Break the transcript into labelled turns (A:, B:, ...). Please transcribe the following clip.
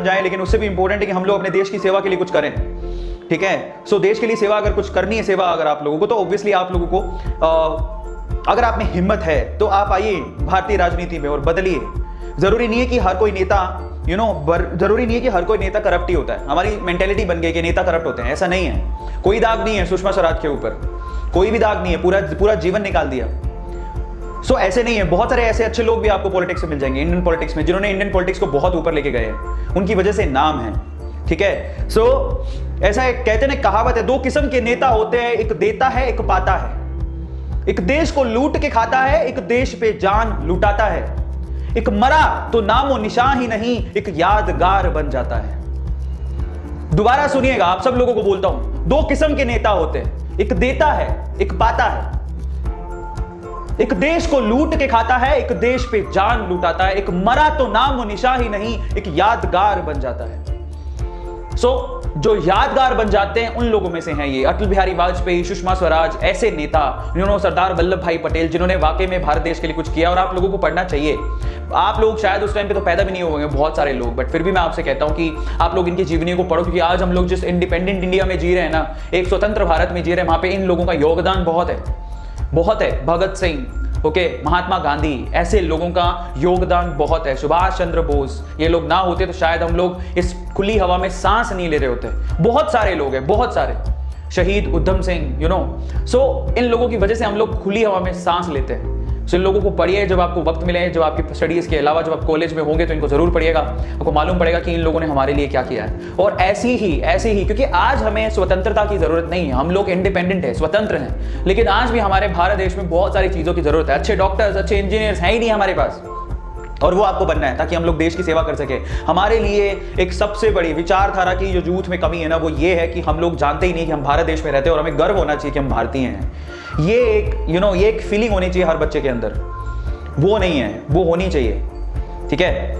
A: बन जाए, लेकिन उससे भी इंपॉर्टेंट है कि हम लोग अपने देश की सेवा के लिए कुछ करें। ठीक है, सो देश के लिए सेवा अगर कुछ करनी है, सेवा अगर आप लोगों को, तो ऑब्वियसली आप लोगों को अगर आप में हिम्मत है तो आप आइए भारतीय राजनीति में और बदलिए। जरूरी नहीं है कि हर कोई नेता जरूरी नहीं है कि हर कोई नेता करप्ट ही होता है। हमारी मेंटेलिटी बन गई कि नेता करप्ट होते हैं, ऐसा नहीं है। कोई दाग नहीं है सुषमा स्वराज के ऊपर, कोई भी दाग नहीं है, पूरा जीवन निकाल दिया। सो ऐसे नहीं है, बहुत सारे ऐसे अच्छे लोग भी आपको पॉलिटिक्स में मिल जाएंगे, इंडियन पॉलिटिक्स में, जिन्होंने इंडियन पॉलिटिक्स को बहुत ऊपर लेके गए हैं, उनकी वजह से नाम है। ठीक है, सो ऐसा एक कहते हैं, कहावत है, दो किस्म के नेता होते हैं, एक देता है एक पाता है। एक देश को लूट के खाता है, एक देश पे जान लुटाता है। एक मरा तो नामो निशान ही नहीं, एक यादगार बन जाता है। दोबारा सुनिएगा, आप सब लोगों को बोलता हूं, दो किस्म के नेता होते हैं, एक देता है एक पाता है। एक देश को लूट के खाता है, एक देश पे जान लुटाता है। एक मरा तो नामो निशान ही नहीं, एक यादगार बन जाता है। जो यादगार बन जाते हैं उन लोगों में से हैं ये अटल बिहारी वाजपेयी, सुषमा स्वराज, ऐसे नेता, सरदार वल्लभ भाई पटेल, जिन्होंने वाकई में भारत देश के लिए कुछ किया और आप लोगों को पढ़ना चाहिए। आप लोग शायद उस टाइम पे तो पैदा भी नहीं होंगे बहुत सारे लोग, बट फिर भी मैं आपसे कहता हूं कि आप लोग इनकी जीवनी को पढ़ो, क्योंकि आज हम लोग जिस इंडिपेंडेंट इंडिया में जी रहे हैं ना, एक स्वतंत्र भारत में जी रहे हैं, वहां पे इन लोगों का योगदान बहुत है। भगत सिंह, महात्मा गांधी, ऐसे लोगों का योगदान बहुत है। सुभाष चंद्र बोस, ये लोग ना होते तो शायद हम लोग इस खुली हवा में सांस नहीं ले रहे होते। बहुत सारे लोग हैं, बहुत सारे, शहीद उधम सिंह, इन लोगों की वजह से हम लोग खुली हवा में सांस लेते हैं। इन लोगों को पढ़िए, जब आपको वक्त मिले, जब आपकी स्टडीज के अलावा जब आप कॉलेज में होंगे तो इनको जरूर पढ़िएगा, आपको मालूम पड़ेगा कि इन लोगों ने हमारे लिए क्या किया है। और ऐसी ही, क्योंकि आज हमें स्वतंत्रता की जरूरत नहीं है, हम लोग इंडिपेंडेंट है, स्वतंत्र हैं, लेकिन आज भी हमारे भारत देश में बहुत सारी चीजों की जरूरत है। अच्छे डॉक्टर्स, अच्छे इंजीनियर्स हैं ही नहीं हमारे पास, और वो आपको बनना है ताकि हम लोग देश की सेवा कर सके। हमारे लिए एक सबसे बड़ी विचारधारा की जो यूथ में कमी है ना, वो ये है कि हम लोग जानते ही नहीं कि हम भारत देश में रहते हैं और हमें गर्व होना चाहिए कि हम भारतीय हैं। ये एक फीलिंग होनी चाहिए हर बच्चे के अंदर, वो नहीं है, वो होनी चाहिए। ठीक है।